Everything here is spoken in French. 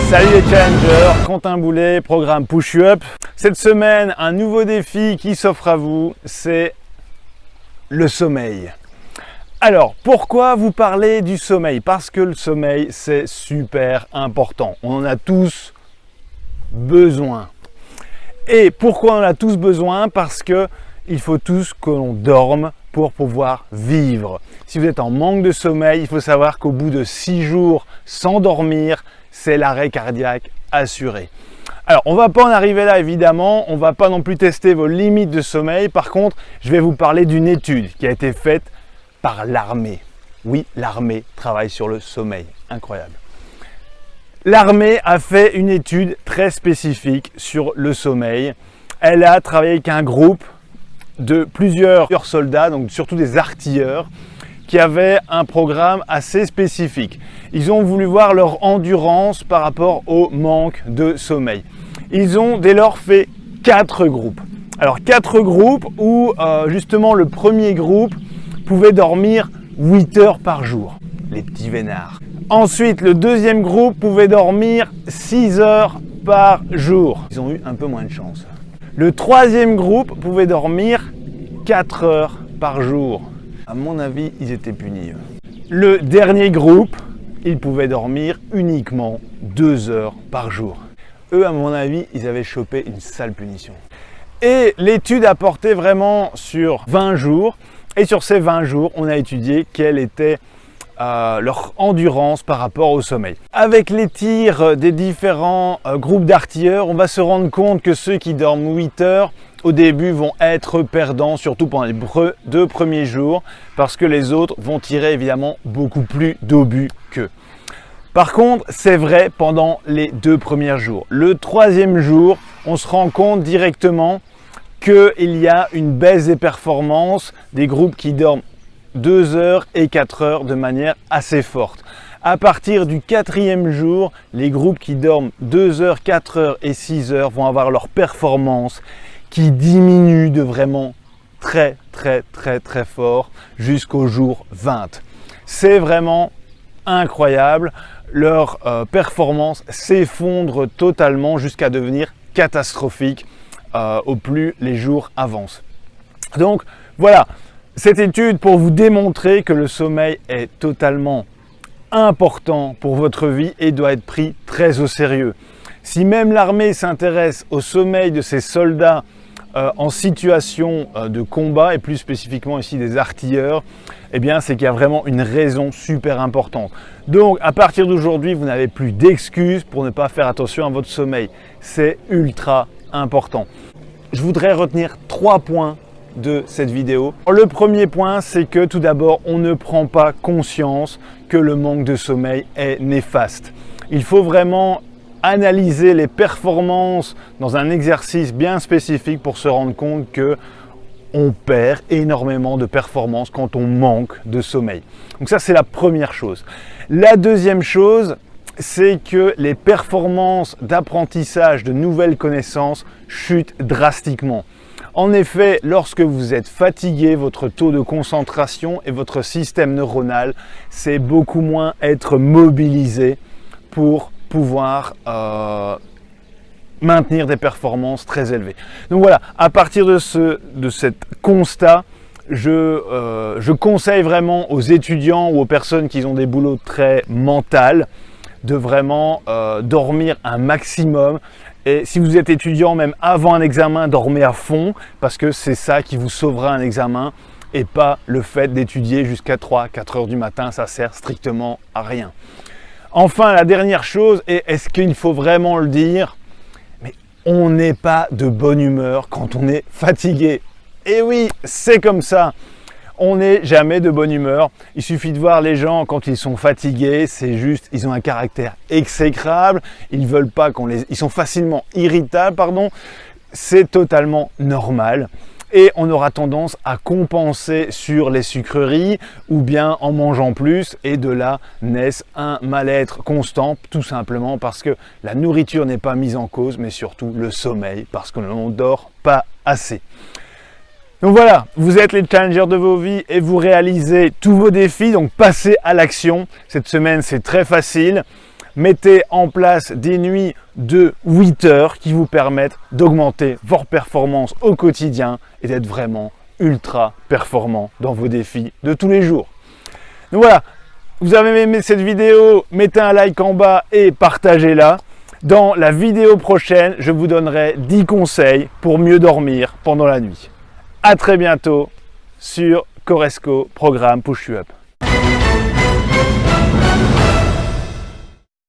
Salut les challengers, Quentin Boulet, programme Push You Up. Cette semaine, un nouveau défi qui s'offre à vous, c'est le sommeil. Alors, pourquoi vous parler du sommeil? Parce que le sommeil, c'est super important. On en a tous besoin. Et pourquoi on en a tous besoin? Parce que il faut tous que l'on dorme pour pouvoir vivre. Si vous êtes en manque de sommeil, il faut savoir qu'au bout de 6 jours sans dormir, c'est l'arrêt cardiaque assuré. Alors, on ne va pas en arriver là évidemment, on ne va pas non plus tester vos limites de sommeil. Par contre, je vais vous parler d'une étude qui a été faite par l'armée. Oui, l'armée travaille sur le sommeil. Incroyable. L'armée a fait une étude très spécifique sur le sommeil. Elle a travaillé avec un groupe de plusieurs soldats, donc surtout des artilleurs, qui avaient un programme assez spécifique. Ils ont voulu voir leur endurance par rapport au manque de sommeil. Ils ont dès lors fait 4 groupes. Alors 4 groupes où justement le premier groupe pouvait dormir 8 heures par jour, les petits vénards. Ensuite, le deuxième groupe pouvait dormir 6 heures par jour. Ils ont eu un peu moins de chance. Le troisième groupe pouvait dormir 4 heures par jour. À mon avis, ils étaient punis. Le dernier groupe, ils pouvaient dormir uniquement 2 heures par jour. Eux, à mon avis, ils avaient chopé une sale punition. Et l'étude a porté vraiment sur 20 jours. Et sur ces 20 jours, on a étudié quelle était leur endurance par rapport au sommeil. Avec les tirs des différents groupes d'artilleurs, on va se rendre compte que ceux qui dorment 8 heures au début vont être perdants, surtout pendant les 2 premiers jours, parce que les autres vont tirer évidemment beaucoup plus d'obus qu'eux. Par contre, c'est vrai pendant les 2 premiers jours. Le 3e jour, on se rend compte directement qu'il y a une baisse des performances des groupes qui dorment 2 heures et 4 heures de manière assez forte. À partir du 4e jour, les groupes qui dorment 2 heures, 4 heures et 6 heures vont avoir leur performance qui diminue de vraiment très fort jusqu'au jour 20. C'est vraiment incroyable. Leur performance s'effondre totalement jusqu'à devenir catastrophique au plus les jours avancent. Donc voilà. Cette étude pour vous démontrer que le sommeil est totalement important pour votre vie et doit être pris très au sérieux. Si même l'armée s'intéresse au sommeil de ses soldats en situation de combat et plus spécifiquement ici des artilleurs, eh bien c'est qu'il y a vraiment une raison super importante. Donc à partir d'aujourd'hui, vous n'avez plus d'excuses pour ne pas faire attention à votre sommeil. C'est ultra important. Je voudrais retenir 3 points de cette vidéo. Le premier point, c'est que tout d'abord, on ne prend pas conscience que le manque de sommeil est néfaste. Il faut vraiment analyser les performances dans un exercice bien spécifique pour se rendre compte que on perd énormément de performance quand on manque de sommeil. Donc ça, c'est la première chose. La deuxième chose, c'est que les performances d'apprentissage de nouvelles connaissances chutent drastiquement. En effet, lorsque vous êtes fatigué, votre taux de concentration et votre système neuronal, c'est beaucoup moins être mobilisé pour pouvoir maintenir des performances très élevées. Donc voilà, à partir de ce constat, je conseille vraiment aux étudiants ou aux personnes qui ont des boulots très mentaux de vraiment dormir un maximum. Et si vous êtes étudiant, même avant un examen, dormez à fond parce que c'est ça qui vous sauvera un examen et pas le fait d'étudier jusqu'à 3-4 heures du matin. Ça sert strictement à rien. Enfin, la dernière chose, et est-ce qu'il faut vraiment le dire, mais on n'est pas de bonne humeur quand on est fatigué. Et oui, c'est comme ça. On n'est jamais de bonne humeur. Il suffit de voir les gens quand ils sont fatigués, c'est juste, ils ont un caractère exécrable, ils veulent pas ils sont facilement irritables, pardon. C'est totalement normal. Et on aura tendance à compenser sur les sucreries ou bien en mangeant plus, et de là naissent un mal-être constant, tout simplement parce que la nourriture n'est pas mise en cause, mais surtout le sommeil, parce que l'on ne dort pas assez. Donc voilà, vous êtes les challengers de vos vies et vous réalisez tous vos défis, donc passez à l'action. Cette semaine, c'est très facile. Mettez en place des nuits de 8 heures qui vous permettent d'augmenter vos performances au quotidien et d'être vraiment ultra performant dans vos défis de tous les jours. Donc voilà, vous avez aimé cette vidéo, mettez un like en bas et partagez-la. Dans la vidéo prochaine, je vous donnerai 10 conseils pour mieux dormir pendant la nuit. À très bientôt sur Coresco Programme Push You Up.